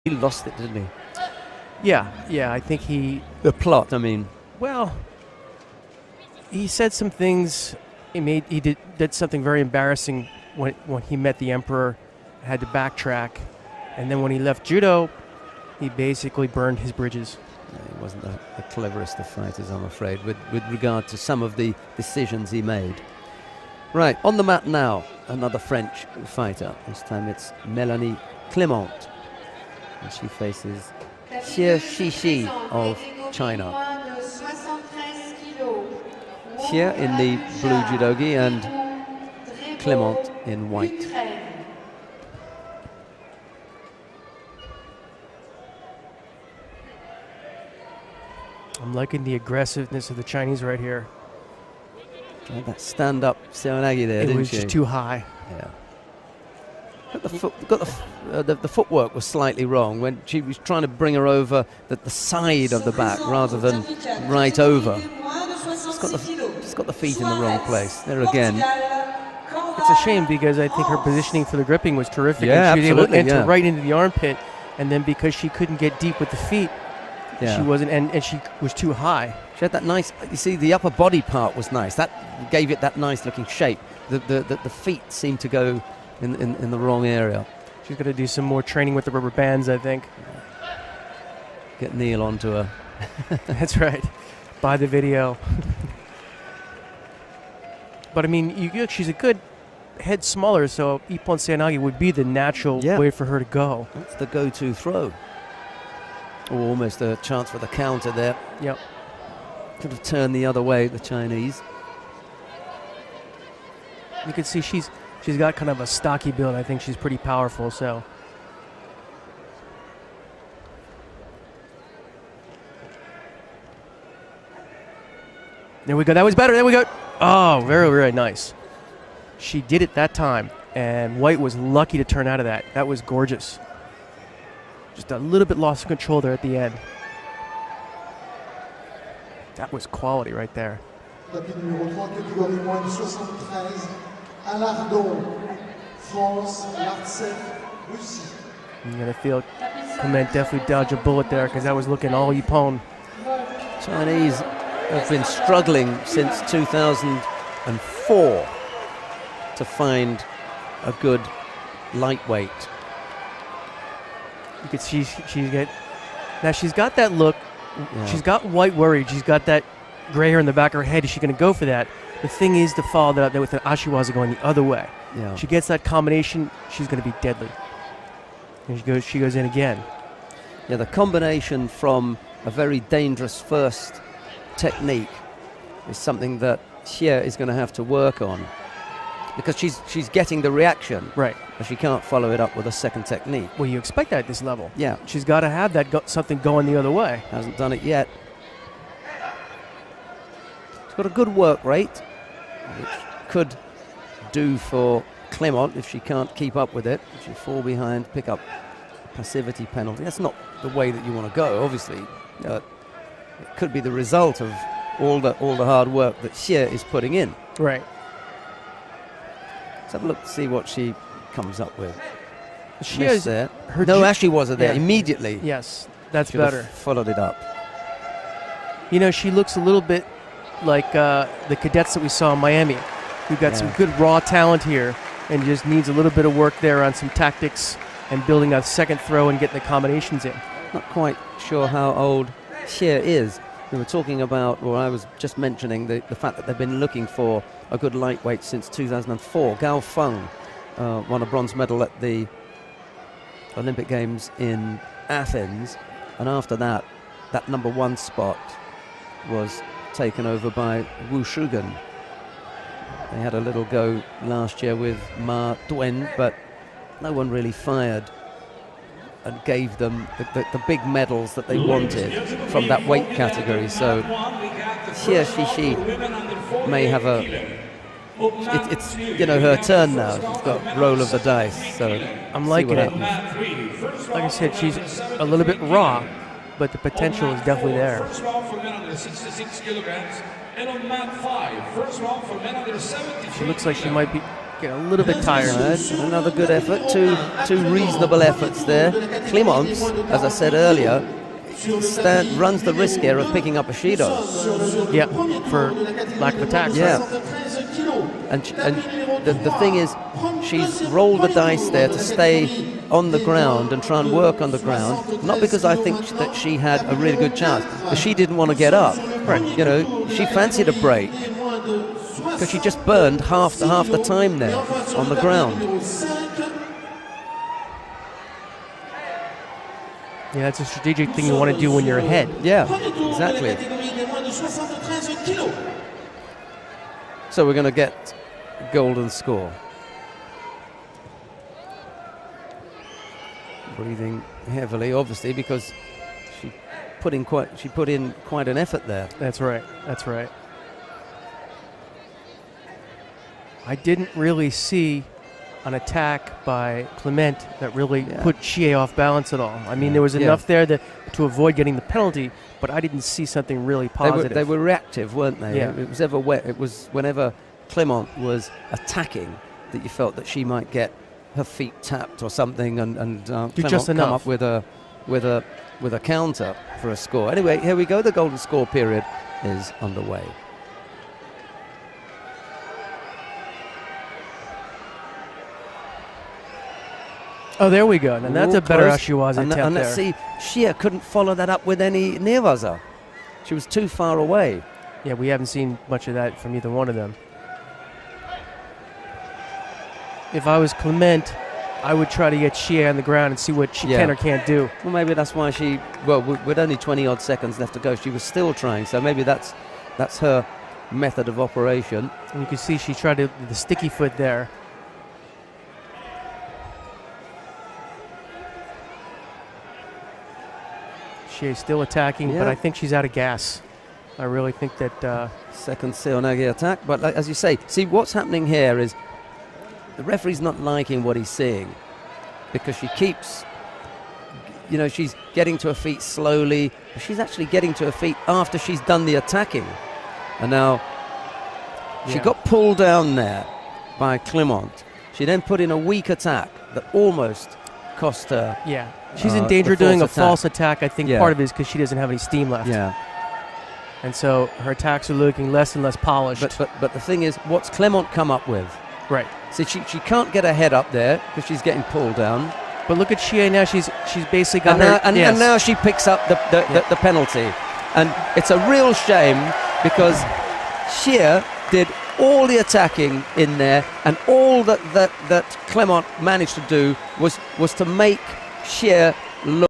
He lost it, didn't he? Yeah, I think the plot, I mean. Well, he said some things. He did something very embarrassing when he met the Emperor, had to backtrack, and then when he left judo, he basically burned his bridges. Yeah, he wasn't the cleverest of fighters, I'm afraid, with regard to some of the decisions he made. Right, on the mat now, another French fighter. This time it's Melanie Clement, and she faces Shishi of China. Xie in the blue judogi and Clement in white. I'm liking the aggressiveness of the Chinese right here. Tried that stand-up Seoinage there, didn't she? It was just too high. Yeah. The footwork was slightly wrong when she was trying to bring her over the side of the back rather than right over. She's got the feet in the wrong place. There again. It's a shame because I think her positioning for the gripping was terrific. Yeah, and she was able to enter yeah. right into the armpit, and then because she couldn't get deep with the feet, yeah. she wasn't, and she was too high. She had that nice, you see, the upper body part was nice. That gave it that nice looking shape. The feet seemed to go in the wrong area. She's going to do some more training with the rubber bands, I think. Get Neil onto her. That's right. Buy the video. But I mean, she's a good head smaller, so Ippon Seoinage would be the natural way for her to go. That's the go-to throw. Oh, almost a chance for the counter there. Yep. Could have turned the other way, the Chinese. You can see she's got kind of a stocky build. I think she's pretty powerful, so. There we go. That was better. There we go. Oh, very, very nice. She did it that time, and White was lucky to turn out of that. That was gorgeous. Just a little bit lost control there at the end. That was quality right there. I'm going to feel Clement definitely dodge a bullet there because that was looking all Ippon. Chinese have been struggling since 2004 to find a good lightweight. You could see she's got that look. Yeah. She's got White worried. She's got that gray hair in the back of her head. Is she going to go for that? The thing is to follow that up with an Ashiwaza going the other way. Yeah. She gets that combination, she's going to be deadly. And she goes in again. Yeah, the combination from a very dangerous first technique is something that Xie is going to have to work on because she's getting the reaction, right? But she can't follow it up with a second technique. Well, you expect that at this level. Yeah, she's got to have that something going the other way. Hasn't done it yet. She's got a good work rate, which could do for Clement if she can't keep up with it. If she fall behind, pick up a passivity penalty. That's not the way that you want to go, obviously, but it could be the result of all the hard work that Xie is putting in. Right. Let's have a look to see what she comes up with. She has there. No, Ashiwaza there immediately. Yes, that's Should better. Have followed it up. You know, she looks a little bit like the cadets that we saw in Miami. We've got some good raw talent here and just needs a little bit of work there on some tactics and building a second throw and getting the combinations in. Not quite sure how old Xie is. We were talking about, or I was just mentioning the fact that they've been looking for a good lightweight since 2004. Gao Feng won a bronze medal at the Olympic Games in Athens, and after that, that #1 spot was taken over by Wu Shugen. They had a little go last year with Ma Duen, but no one really fired and gave them the big medals that they wanted from that weight category. So Shishi may have it's her turn now. She's got roll of the dice. So I'm liking it. Like I said, she's a little bit raw, but the potential is definitely there. First round for men under 66 kilograms, and on mat 5, first round for men under 70. She looks like she might be Get a little bit tired. Right. Another good effort. Two reasonable efforts there. Clement, as I said earlier, runs the risk here of picking up a Shido. Yeah, for lack of attacks. Yeah. Right? And the thing is, she's rolled the dice there to stay on the ground and try and work on the ground. Not because I think that she had a really good chance, but she didn't want to get up. Right. You know, she fancied a break because she just burned half the time there on the ground. Yeah, that's a strategic thing you want to do when you're ahead. Yeah, exactly. So we're going to get a golden score. Breathing heavily, obviously, because she put in quite an effort there. That's right. That's right. I didn't really see an attack by Clement that really put Xie off balance at all. I mean, there was enough there to avoid getting the penalty, but I didn't see something really positive. They were reactive, weren't they? Yeah. It was whenever Clement was attacking that you felt that she might get her feet tapped or something, and Clement come up with a counter for a score. Anyway, here we go. The golden score period is underway. Oh, there we go. And that's a better Ashiwaza attempt and there. let's see, Xie couldn't follow that up with any nearwaza. She was too far away. Yeah, we haven't seen much of that from either one of them. If I was Clement, I would try to get Xie on the ground and see what she can or can't do. Well, maybe that's why with only 20-odd seconds left to go, she was still trying. So maybe that's her method of operation. And you can see she tried the sticky foot there. Xie's still attacking, but I think she's out of gas. I really think that... Second Seoinage attack. But as you say, see, what's happening here is the referee's not liking what he's seeing because she keeps... You know, she's getting to her feet slowly. But she's actually getting to her feet after she's done the attacking. And now she got pulled down there by Clement. She then put in a weak attack that almost cost her... Yeah. She's in danger of doing a false attack. I think part of it is because she doesn't have any steam left. Yeah. And so her attacks are looking less and less polished. But the thing is, what's Clement come up with? Right. So she can't get her head up there because she's getting pulled down. But look at Xie now. She's basically got and now she picks up the penalty. And it's a real shame because Xie did all the attacking in there, and all that Clement managed to do was to make Xie look